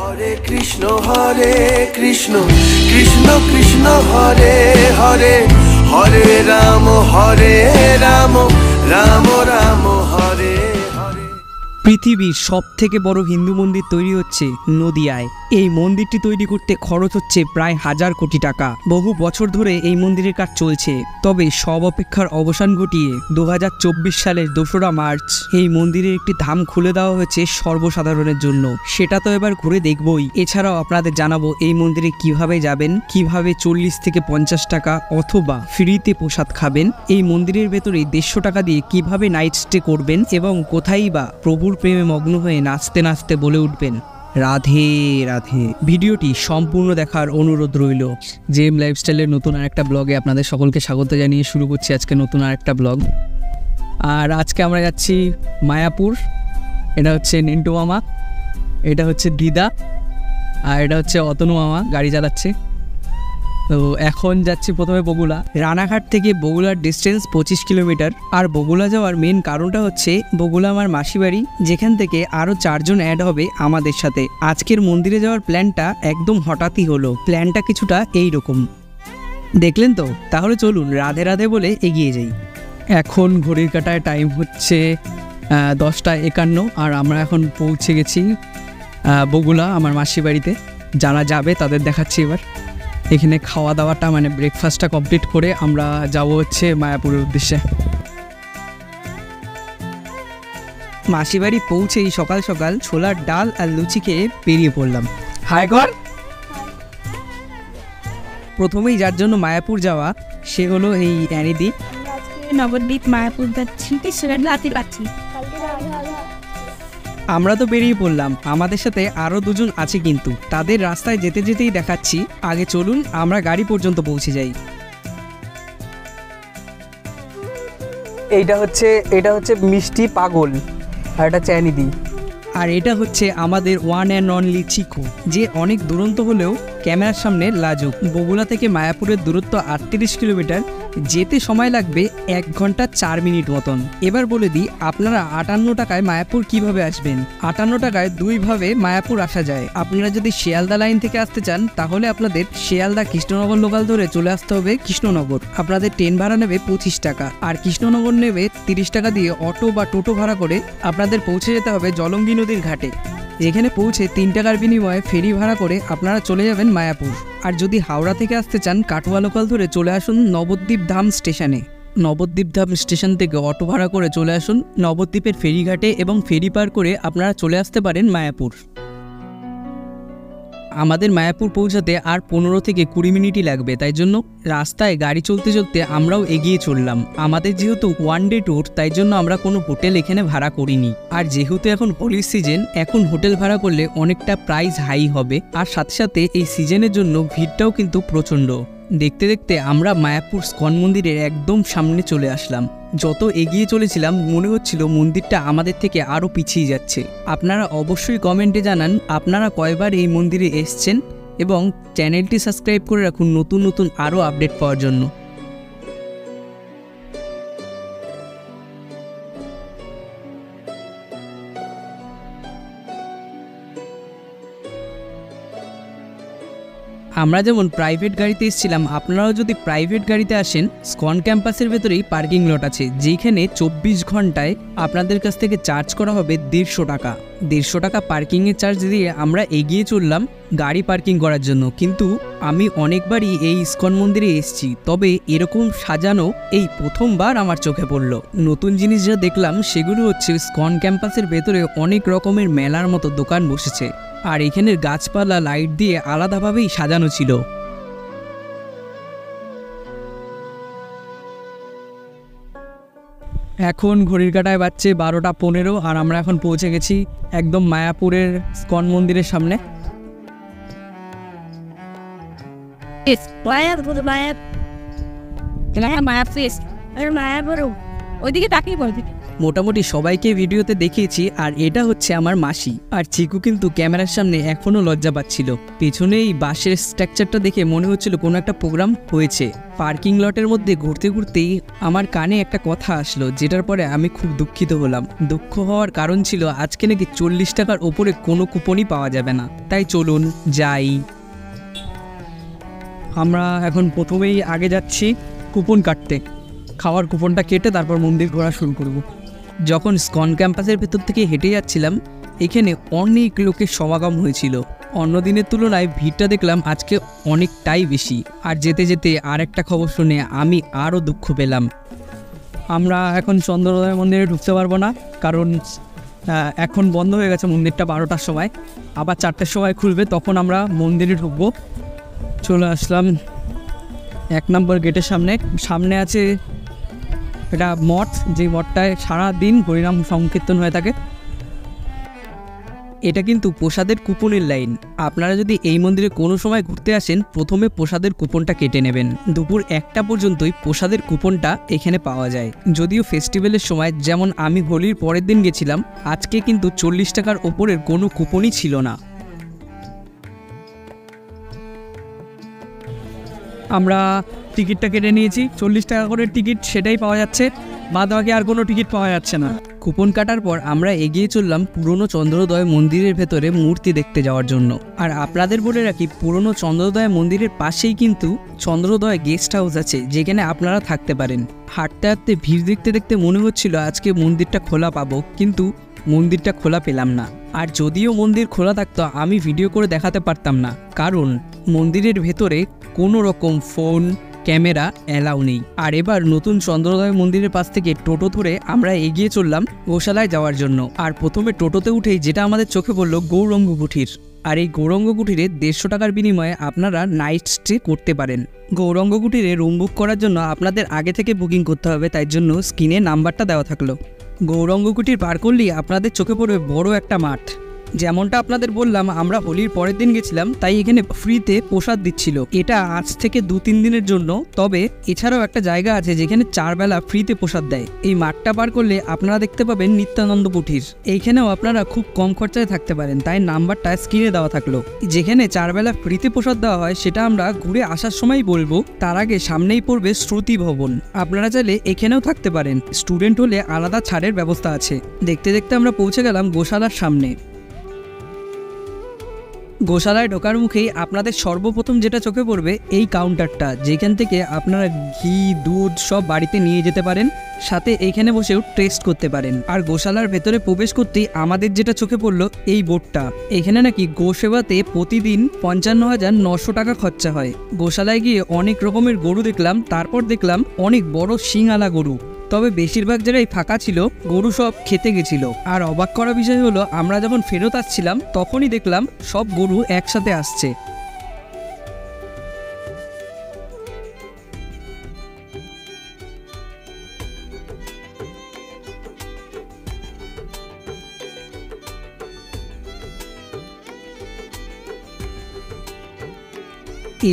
হরে কৃষ্ণ কৃষ্ণ কৃষ্ণ হরে হরে, হরে রাম রাম রাম হরে হরে। পৃথিবীর সবথেকে বড় হিন্দু মন্দির তৈরি হচ্ছে নদিয়ায়। এই মন্দিরটি তৈরি করতে খরচ হচ্ছে প্রায় 1000 কোটি টাকা। বহু বছর ধরে এই মন্দিরের কাজ চলছে, তবে সব অপেক্ষার অবসান ঘটিয়ে 2024 সালের 2রা মার্চ এই মন্দিরের একটি ধাম খুলে দেওয়া হয়েছে সর্বসাধারণের জন্য। সেটা তো এবার ঘুরে দেখবই। এছাড়াও আপনাদের জানাবো এই মন্দিরে কিভাবে যাবেন, কিভাবে 40 থেকে 50 টাকা অথবা ফ্রিতে প্রসাদ খাবেন, এই মন্দিরের ভেতরে 150 টাকা দিয়ে কিভাবে নাইট স্টে করবেন এবং কোথায় বা প্রভুর প্রেমে মগ্ন হয়ে নাচতে নাচতে বলে উঠবেন রাধে রাধে। ভিডিওটি সম্পূর্ণ দেখার অনুরোধ রইল। জেম লাইফস্টাইলের নতুন আরেকটা ব্লগে আপনাদের সকলকে স্বাগত জানিয়ে শুরু করছি আজকে নতুন আরেকটা ব্লগ। আর আজকে আমরা যাচ্ছি মায়াপুর। এটা হচ্ছে নিন্টু মামা, এটা হচ্ছে দিদা, আর এটা হচ্ছে অতনু মামা গাড়ি চালাচ্ছে। তো এখন যাচ্ছি প্রথমে বগুলা। রানাঘাট থেকে বগুলার ডিস্টেন্স 25 কিলোমিটার। আর বগুলা যাওয়ার মেন কারণটা হচ্ছে বগুলা আমার মাসি বাড়ি, যেখান থেকে আরও 4 জন অ্যাড হবে আমাদের সাথে। আজকের মন্দিরে যাওয়ার প্ল্যানটা একদম হঠাৎই হলো। প্ল্যানটা কিছুটা এই রকম, দেখলেন তো? তাহলে চলুন রাধে রাধে বলে এগিয়ে যাই। এখন ঘড়ির কাঁটায় টাইম হচ্ছে 10:51, আর আমরা এখন পৌঁছে গেছি বগুলা আমার মাসি বাড়িতে। যারা যাবে তাদের দেখাচ্ছি এবার। এখানে খাওয়া দাওয়াটা মানে ব্রেকফাস্টটা কমপ্লিট করে আমরা যাব হচ্ছে মায়াপুরের উদ্দেশ্যে। মাসিবাড়ি পৌঁছেই সকাল সকাল ছোলার ডাল আর লুচি খেয়ে বেরিয়ে পড়লাম। হাই কর। প্রথমেই যার জন্য মায়াপুর যাওয়া সে হলো এই অ্যানিদি। নবদ্বীপ মায়াপুর যাচ্ছি, রাতে পাচ্ছি। আমরা তো বেরিয়ে পড়লাম, আমাদের সাথে আরও 2 জন আছে, কিন্তু তাদের রাস্তায় যেতে যেতেই দেখাচ্ছি। আগে চলুন আমরা গাড়ি পর্যন্ত পৌঁছে যাই। এটা হচ্ছে মিষ্টি পাগল, আর এটা হচ্ছে অ্যানিদি, আর এটা হচ্ছে আমাদের ওয়ান অ্যান্ড অনলি চিকু, যে অনেক দুরন্ত হলেও ক্যামেরার সামনে লাজুক। বগুলা থেকে মায়াপুরের দূরত্ব 38 কিলোমিটার, যেতে সময় লাগবে 1 ঘন্টা 4 মিনিট মতন। এবার বলে দিই আপনারা 58 টাকায় মায়াপুর কিভাবে আসবেন। 58 টাকায় 2 ভাবে মায়াপুর আসা যায়। আপনারা যদি শিয়ালদা লাইন থেকে আসতে চান তাহলে আপনাদের শিয়ালদা কৃষ্ণনগর লোকাল ধরে চলে আসতে হবে কৃষ্ণনগর। আপনাদের ট্রেন ভাড়া নেবে 25 টাকা, আর কৃষ্ণনগর নেবে 30 টাকা দিয়ে অটো বা টোটো ভাড়া করে আপনাদের পৌঁছে যেতে হবে জলঙ্গি নদীর ঘাটে, যেখানে পৌঁছে 3 টাকার বিনিময়ে ফেরি ভাড়া করে আপনারা চলে যাবেন মায়াপুর। আর যদি হাওড়া থেকে আসতে চান কাটোয়া লোকাল ধরে চলে আসুন নবদ্বীপ ধাম স্টেশনে। নবদ্বীপ ধাম স্টেশন থেকে অটো ভাড়া করে চলে আসুন নবদ্বীপের ফেরিঘাটে এবং ফেরি পার করে আপনারা চলে আসতে পারেন মায়াপুর। আমাদের মায়াপুর পৌঁছাতে আর 15 থেকে 20 মিনিটই লাগবে, তাই জন্য রাস্তায় গাড়ি চলতে চলতে আমরাও এগিয়ে চললাম। আমাদের যেহেতু 1 ডে ট্যুর, তাই জন্য আমরা কোনো হোটেল এখানে ভাড়া করিনি। আর যেহেতু এখন হোলির সিজন, এখন হোটেল ভাড়া করলে অনেকটা প্রাইস হাই হবে, আর সাথে সাথে এই সিজনের জন্য ভিড়টাও কিন্তু প্রচণ্ড। দেখতে দেখতে আমরা মায়াপুর স্কন মন্দিরের একদম সামনে চলে আসলাম। যত এগিয়ে চলেছিলাম মনে হচ্ছিল মন্দিরটা আমাদের থেকে আরও পিছিয়ে যাচ্ছে। আপনারা অবশ্যই কমেন্টে জানান আপনারা কয়বার এই মন্দিরে এসছেন, এবং চ্যানেলটি সাবস্ক্রাইব করে রাখুন নতুন নতুন আরও আপডেট পাওয়ার জন্য। আমরা যেমন প্রাইভেট গাড়িতে এসেছিলাম, আপনারাও যদি প্রাইভেট গাড়িতে আসেন, স্কন ক্যাম্পাসের ভেতরেই পার্কিং লট আছে, যেখানে 24 ঘন্টায় আপনাদের কাছ থেকে চার্জ করা হবে 150 টাকা। 150 টাকা পার্কিংয়ের চার্জ দিয়ে আমরা এগিয়ে চললাম গাড়ি পার্কিং করার জন্য। কিন্তু আমি অনেকবারই এই ইস্কন মন্দিরে এসেছি, তবে এরকম সাজানো এই প্রথমবার আমার চোখে পড়ল। নতুন জিনিস যা দেখলাম সেগুলো হচ্ছে স্কন ক্যাম্পাসের ভেতরে অনেক রকমের মেলার মতো দোকান বসেছে, আর এখানের গাছপালা লাইট দিয়ে আলাদাভাবেই সাজানো ছিল। এখন ঘড়ির কাঁটায় বাজছে 12:15, আর আমরা এখন পৌঁছে গেছি একদম মায়াপুরের স্কন মন্দিরের সামনে। মায়াপুর ওইদিকে তাকিয়ে বলছি। মোটামুটি সবাইকে ভিডিওতে দেখিয়েছি। আর এটা হচ্ছে আমার মাসি। আর চিকু কিন্তু ক্যামেরার সামনে এখনও লজ্জা পাচ্ছিল। পেছনে এই বাঁশের স্ট্রাকচারটা দেখে মনে হচ্ছিল কোনো একটা প্রোগ্রাম হয়েছে। পার্কিং লটের মধ্যে ঘুরতে ঘুরতেই আমার কানে একটা কথা আসলো, যেটার পরে আমি খুব দুঃখিত হলাম। দুঃখ হওয়ার কারণ ছিল আজকে নাকি 40 টাকার ওপরে কোনো কুপনই পাওয়া যাবে না। তাই চলুন যাই। আমরা এখন প্রথমেই আগে যাচ্ছি কুপন কাটতে। খাওয়ার কুপনটা কেটে তারপর মন্দির ঘোরা শুরু করব। যখন স্কন ক্যাম্পাসের ভেতর থেকে হেঁটে যাচ্ছিলাম, এখানে অনেক লোকের সমাগম হয়েছিল। অন্য দিনের তুলনায় ভিড়টা দেখলাম আজকে অনেকটাই বেশি। আর যেতে যেতে আরেকটা খবর শুনে আমি আরও দুঃখ পেলাম। আমরা এখন চন্দ্রোদয় মন্দিরে ঢুকতে পারবো না, কারণ এখন বন্ধ হয়ে গেছে মন্দিরটা 12টার সময়। আবার 4টের সময় খুলবে, তখন আমরা মন্দিরে ঢুকবো। চলে আসলাম 1 নম্বর গেটের সামনে। সামনে আছে এটা মঠ, যে মঠটায় সারাদিন হরিনাম সংকীর্তন হয়ে থাকে। এটা কিন্তু প্রসাদের কুপনের লাইন। আপনারা যদি এই মন্দিরে কোনো সময় ঘুরতে আসেন, প্রথমে প্রসাদের কুপনটা কেটে নেবেন। দুপুর 1টা পর্যন্তই প্রসাদের কুপনটা এখানে পাওয়া যায়। যদিও ফেস্টিভ্যালের সময়, যেমন আমি হোলির পরের দিন গেছিলাম, আজকে কিন্তু 40 টাকার ওপরের কোনো কুপনই ছিল না। আমরা টিকিটটা কেটে নিয়েছি, 40 টাকা করে টিকিট, সেটাই পাওয়া যাচ্ছে। বাদ বাকি আর কোনো টিকিট পাওয়া যাচ্ছে না। কুপন কাটার পর আমরা এগিয়ে চললাম পুরনো চন্দ্রোদয় মন্দিরের ভেতরে মূর্তি দেখতে যাওয়ার জন্য। আর আপনাদের বলে রাখি, পুরনো চন্দ্রোদয় মন্দিরের পাশেই কিন্তু চন্দ্রোদয় গেস্ট হাউস আছে, যেখানে আপনারা থাকতে পারেন। হাঁটতে হাঁটতে ভিড় দেখতে দেখতে মনে হচ্ছিল আজকে মন্দিরটা খোলা পাবো, কিন্তু মন্দিরটা খোলা পেলাম না। আর যদিও মন্দির খোলা থাকতো, আমি ভিডিও করে দেখাতে পারতাম না, কারণ মন্দিরের ভেতরে কোনো রকম ফোন ক্যামেরা অ্যালাউ নেই। আর এবার নতুন চন্দ্রোদয় মন্দিরের পাশ থেকে টোটো ধরে আমরা এগিয়ে চললাম গোশালায় যাওয়ার জন্য। আর প্রথমে টোটোতে উঠেই যেটা আমাদের চোখে পড়ল গৌরঙ্গ কুঠির। আর এই গৌরঙ্গ কুঠিরে 150 টাকার বিনিময়ে আপনারা নাইট স্টে করতে পারেন। গৌরঙ্গ কুঠিরে রুম বুক করার জন্য আপনাদের আগে থেকে বুকিং করতে হবে, তাই জন্য স্ক্রিনে নাম্বারটা দেওয়া থাকলো। গৌরঙ্গ কুঠির পার করলেই আপনাদের চোখে পড়বে বড় একটা মাঠ। যেমনটা আপনাদের বললাম, আমরা হোলির পরের দিন গেছিলাম, তাই এখানে ফ্রিতে প্রসাদ দিচ্ছিল। এটা আজ থেকে 2-3 দিনের জন্য। তবে এছাড়াও একটা জায়গা আছে যেখানে 4 বেলা ফ্রিতে প্রসাদ দেয়। এই মাঠটা পার করলে আপনারা দেখতে পাবেন নিত্যানন্দ কুঠির। এইখানেও আপনারা খুব কম খরচায় থাকতে পারেন, তাই নাম্বারটা স্ক্রিনে দেওয়া থাকলো। যেখানে 4 বেলা ফ্রিতে প্রসাদ দেওয়া হয়, সেটা আমরা ঘুরে আসার সময় বলবো। তার আগে সামনেই পড়বে শ্রুতি ভবন, আপনারা চাইলে এখানেও থাকতে পারেন। স্টুডেন্ট হলে আলাদা ছাড়ের ব্যবস্থা আছে। দেখতে দেখতে আমরা পৌঁছে গেলাম গোশালার সামনে। গোশালায় ঢোকার মুখেই আপনাদের সর্বপ্রথম যেটা চোখে পড়বে এই কাউন্টারটা, যেখান থেকে আপনারা ঘি দুধ সব বাড়িতে নিয়ে যেতে পারেন, সাথে এইখানে বসেও টেস্ট করতে পারেন। আর গোশালার ভেতরে প্রবেশ করতেই আমাদের যেটা চোখে পড়লো এই বোর্ডটা। এখানে নাকি গোসেবাতে প্রতিদিন 55,900 টাকা খরচা হয়। গোশালায় গিয়ে অনেক রকমের গরু দেখলাম, তারপর দেখলাম অনেক বড় শিংআলা গরু। তবে বেশিরভাগ জায়গায় ফাঁকা ছিল, গরু সব খেতে গেছিল। আর অবাক করা বিষয় হলো, আমরা যখন ফেরত আসছিলাম তখনই দেখলাম সব গরু একসাথে আসছে।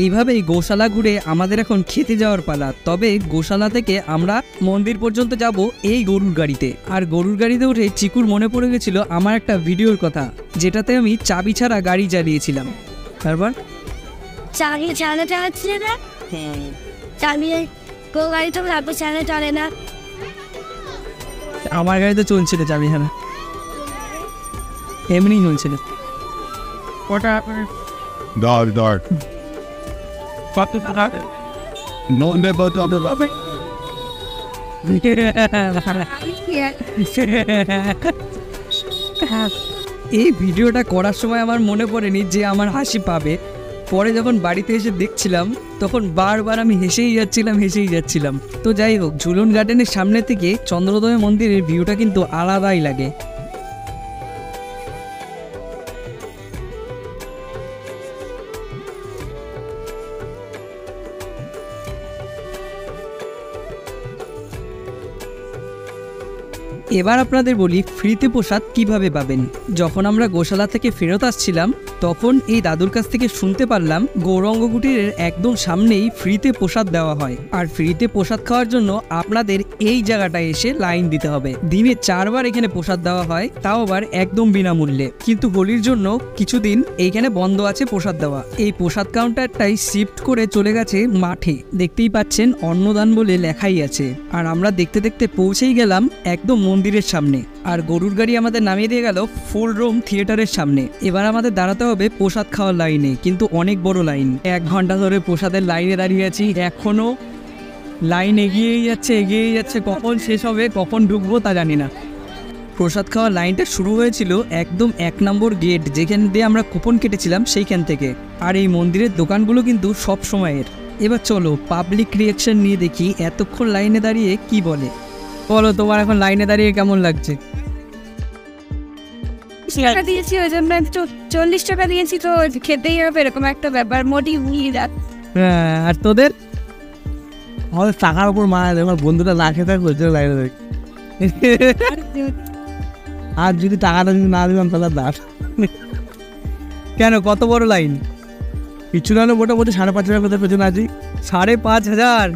এইভাবেই গোশালা ঘুরে আমাদের এখন খেতে যাওয়ার পালা। তবে গোশালা থেকে আমরা মন্দির পর্যন্ত যাব এই গরুর গাড়িতে। আর গরুর গাড়িতে উঠে চিকুর মনে পড়ে গেছিল আমার একটা ভিডিওর কথা, যেটাতে আমি চাবি ছাড়া গাড়ি চালিয়েছিলাম। তারপর চাবি চালাতে হচ্ছে না, চাবি গাড়ি তো চালাতে চলে না। আমার গাড়িতে চলছিল চাবি ছাড়া, এমনি চলছিল। কটা Dog. No, never talk about it. এই ভিডিওটা করার সময় আমার মনে পড়েনি যে আমার হাসি পাবে। পরে যখন বাড়িতে এসে দেখছিলাম, তখন বারবার আমি হেসেই যাচ্ছিলাম। তো যাই হোক, ঝুলন গার্ডেনের সামনে থেকে চন্দ্রোদয় মন্দিরের ভিউটা কিন্তু আলাদাই লাগে। এবার আপনাদের বলি ফ্রিতে প্রসাদ কিভাবে পাবেন। যখন আমরা গোশালা থেকে ফেরত আসছিলাম তখন এই দাদুর কাছ থেকে শুনতে পারলাম গৌরাঙ্গ কুটিরের একদম সামনেই ফ্রিতে প্রসাদ দেওয়া হয়। আর ফ্রিতে প্রসাদ খাওয়ার জন্য আপনাদের এই জায়গাটায় এসে লাইন দিতে হবে। দিনে 4 বার এখানে প্রসাদ দেওয়া হয়, তাও আবার একদম বিনামূল্যে। কিন্তু হোলির জন্য কিছুদিন এইখানে বন্ধ আছে প্রসাদ দেওয়া। এই প্রসাদ কাউন্টারটাই শিফট করে চলে গেছে মাঠে। দেখতেই পাচ্ছেন অন্নদান বলে লেখাই আছে। আর আমরা দেখতে দেখতে পৌঁছেই গেলাম একদম মন্দিরের সামনে। আর গরুর গাড়ি আমাদের নামিয়ে দিয়ে গেল ফুল রুম থিয়েটারের সামনে। এবার আমাদের দাঁড়াতে হবে প্রসাদ খাওয়ার লাইনে, কিন্তু অনেক বড় লাইন। 1 ঘন্টা ধরে প্রসাদের লাইনে দাঁড়িয়ে আছি, এখনো লাইন এগিয়েই যাচ্ছে। কখন শেষ হবে, কখন ঢুকবো তা জানি না। প্রসাদ খাওয়ার লাইনটা শুরু হয়েছিল একদম 1 নম্বর গেট, যেখান দিয়ে আমরা কুপন কেটেছিলাম সেইখান থেকে। আর এই মন্দিরের দোকানগুলো কিন্তু সব সময়ের। এবার চলো পাবলিক রিয়াকশন নিয়ে দেখি এতক্ষণ লাইনে দাঁড়িয়ে কি বলে। বলো তোমার এখন লাইনে দাঁড়িয়ে কেমন লাগছে? টাকা দিয়েছি ওই জন্য 40 টাকা দিয়েছি, তো খেতেই হবে, এরকম একটা ব্যাপার। মোটিভ নিয়ে যাক। হ্যাঁ, আর তোদের? আমাদের টাকার উপর মায়া দেয়, আমার বন্ধুটা না খেতে থাকবে ওই জন্য লাইনে দেয়। আর যদি টাকাটা যদি না দিলাম তাহলে দাস। কেন, কত বড় লাইন? কিছু না হলে মোটামুটি 5,500 কোথায় পেছনে আছি। 5,500?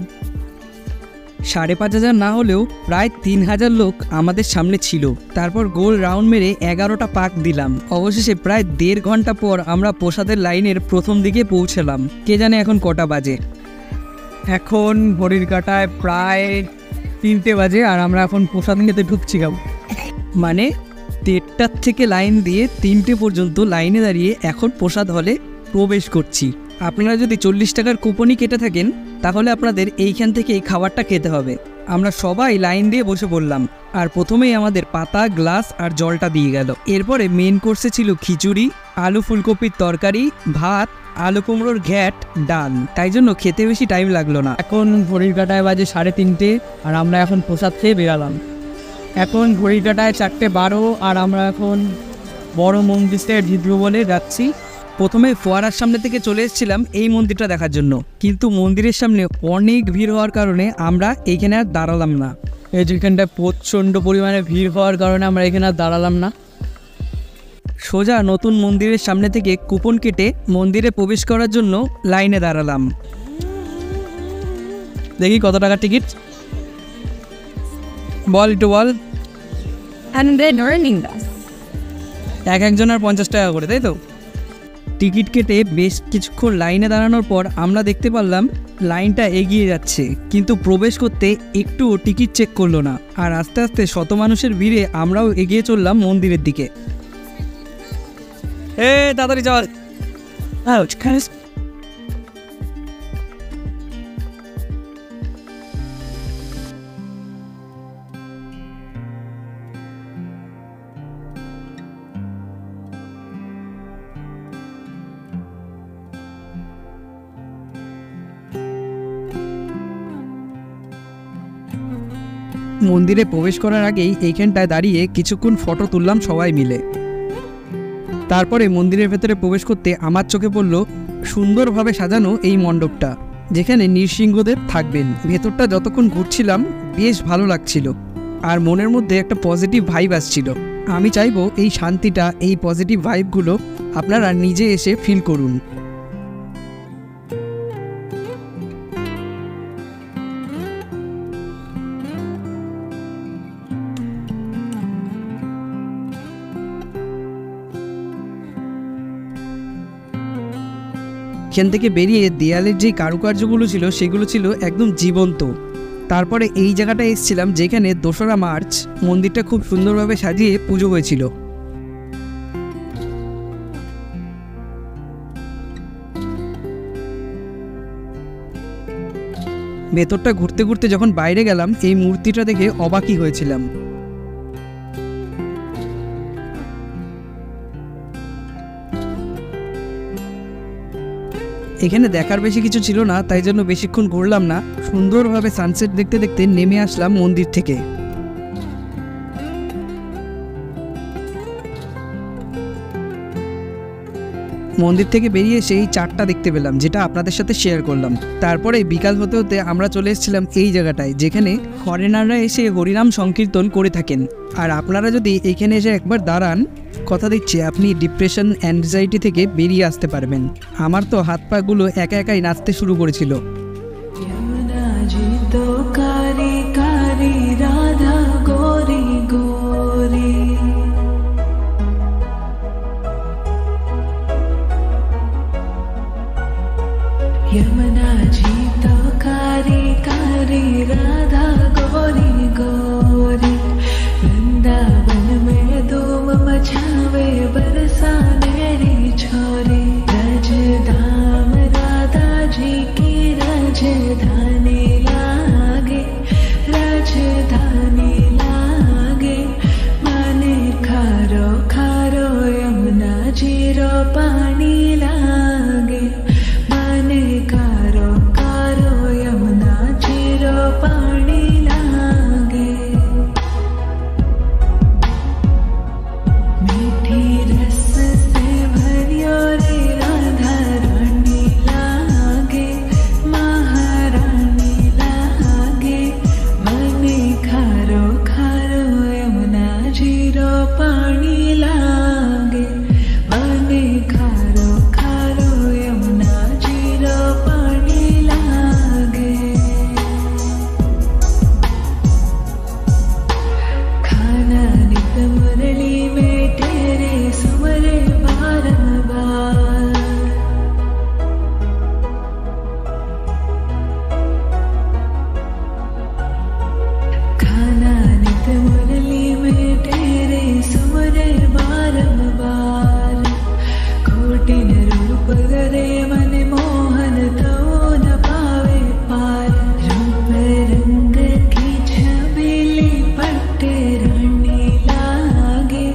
5,500 না হলেও প্রায় 3,000 লোক আমাদের সামনে ছিল। তারপর গোল রাউন্ড মেরে 11টা পাক দিলাম। অবশেষে প্রায় 1.5 ঘন্টা পর আমরা প্রসাদের লাইনের প্রথম দিকে পৌঁছলাম। কে জানে এখন কটা বাজে। এখন ঘড়ির কাঁটায় প্রায় 3টে বাজে, আর আমরা এখন প্রসাদ নিতে ঢুকছি। মানে 1:30 থেকে লাইন দিয়ে 3টে পর্যন্ত লাইনে দাঁড়িয়ে এখন প্রসাদ হলে প্রবেশ করছি। আপনারা যদি 40 টাকার কুপনই কেটে থাকেন তাহলে আপনাদের এইখান থেকে এই খাবারটা খেতে হবে। আমরা সবাই লাইন দিয়ে বসে পড়লাম। আর প্রথমেই আমাদের পাতা, গ্লাস আর জলটা দিয়ে গেল। এরপরে মেন কোর্সে ছিল খিচুড়ি, আলু ফুলকপির তরকারি, ভাত, আলু কুমড়োর ঘ্যাট, ডাল। তাই জন্য খেতে বেশি টাইম লাগলো না। এখন ঘড়ির কাঁটায় বাজে 3:30, আর আমরা এখন প্রসাদ খেয়ে বেরালাম। এখন ঘড়ির কাঁটায় 4:12, আর আমরা এখন বড় মন্দিরটা ঢুকবো বলে যাচ্ছি। প্রথমে ফোয়ারার সামনে থেকে চলে এসেছিলাম এই মন্দিরটা দেখার জন্য, কিন্তু মন্দিরের সামনে অনেক ভিড় হওয়ার কারণে আমরা এইখানে আর দাঁড়ালাম না। এই যেখানটায় প্রচণ্ড পরিমাণে ভিড় হওয়ার কারণে আমরা এখানে আর দাঁড়ালাম না। সোজা নতুন মন্দিরের সামনে থেকে কুপন কেটে মন্দিরে প্রবেশ করার জন্য লাইনে দাঁড়ালাম। দেখি কত টাকা টিকিট, বল একটু বল। একজনের 50 টাকা করে, তাই তো? টিকিট কেটে বেশ কিছুক্ষণ লাইনে দাঁড়ানোর পর আমরা দেখতে পারলাম লাইনটা এগিয়ে যাচ্ছে, কিন্তু প্রবেশ করতে একটুও টিকিট চেক করলো না। আর আস্তে আস্তে শত মানুষের ভিড়ে আমরাও এগিয়ে চললাম মন্দিরের দিকে। তাড়াতাড়ি চল। মন্দিরে প্রবেশ করার আগেই এইখানটায় দাঁড়িয়ে কিছুক্ষণ ফটো তুললাম সবাই মিলে। তারপরে মন্দিরের ভেতরে প্রবেশ করতে আমার চোখে পড়ল সুন্দরভাবে সাজানো এই মণ্ডপটা, যেখানে নৃসিংহদেব থাকবেন। ভেতরটা যতক্ষণ ঘুরছিলাম বেশ ভালো লাগছিল, আর মনের মধ্যে একটা পজিটিভ ভাইব আসছিল। আমি চাইবো এই শান্তিটা, এই পজিটিভ ভাইবগুলো আপনারা নিজে এসে ফিল করুন। এখান থেকে বেরিয়ে দেয়ালের যে কারুকার্যগুলো ছিল সেগুলো ছিল একদম জীবন্ত। তারপরে এই জায়গাটায় এসেছিলাম যেখানে 2রা মার্চ মন্দিরটা খুব সুন্দরভাবে সাজিয়ে পুজো হয়েছিল। ভেতরটা ঘুরতে ঘুরতে যখন বাইরে গেলাম এই মূর্তিটা দেখে অবাকই হয়েছিলাম। এখানে দেখার বেশি কিছু ছিল না, তাই জন্য বেশিক্ষণ ঘুরলাম না। সুন্দরভাবে সানসেট দেখতে দেখতে নেমে আসলাম মন্দির থেকে। মন্দির থেকে বেরিয়ে সেই চারটা দেখতে পেলাম, যেটা আপনাদের সাথে শেয়ার করলাম। তারপরে বিকাল হতে হতে আমরা চলে এসেছিলাম এই জায়গাটায়, যেখানে ফরেনাররা এসে হরিনাম সংকীর্তন করে থাকেন। আর আপনারা যদি এখানে এসে একবার দাঁড়ান, কথা দিচ্ছি আপনি ডিপ্রেশন অ্যাংজাইটি থেকে বেরিয়ে আসতে পারবেন। আমার তো হাত পাগুলো একা একাই নাচতে শুরু করেছিল। यमुना जी तो कारी कारी राधा गोरी गोरी यमुना जी तो कारी कारी राधा गोरी गोरी वृंदावन में धूम मचावे बरसाने री छोरी रज धाम राधा जी की राजधानी लागे राजधानी लागे माने खारो खारो यमुना जीरो पानी लागे माने खारो खारो यमुना जीरो पानी लागे मीठी रस से भरियो रे राधा रानी लागे महारानी लागे मने खारो खारो यमुना जीरो पानी लागे मने खारो खारो यमुना जीरो पानी लागे खाना नित मुरली में तेरे सुमरे बारंबार खाना नित मुरली में तेरे सुमरे बारंबार कोटिन रूप धरे मन मोहन तो न पावे पार रूप रंग की छबीली पट्टे रानी लागे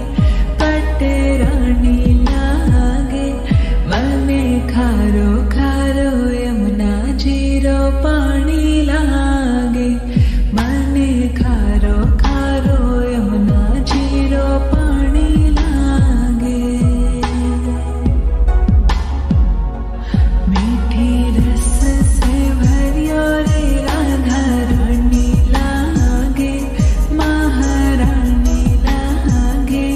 पट्टे रानी लागे मने खारो खारो यमुना जीरो पानी लागे मने खारो खारो यमुना जीरो पानी लागे मीठी रस से भरियो रे राधा रानी लागे महारानी लागे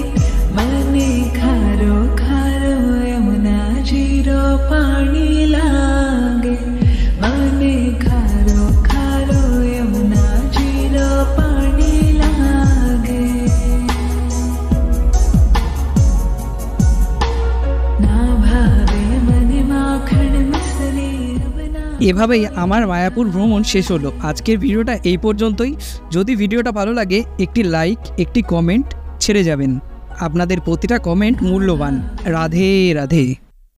मने खारो खारो यमुना जीरो पानी लागे मने खारो खारो यमुना जीरो पानी लागे ना भावे मने माखन मिसरी रबना এভাবেই আমার মায়াপুর ভ্রমণ শেষ হলো। আজকের ভিডিওটা এই পর্যন্তই। যদি ভিডিওটা ভালো লাগে একটি লাইক একটি কমেন্ট ছেড়ে যাবেন। আপনাদের প্রতিটা কমেন্ট মূল্যবান। রাধে রাধে।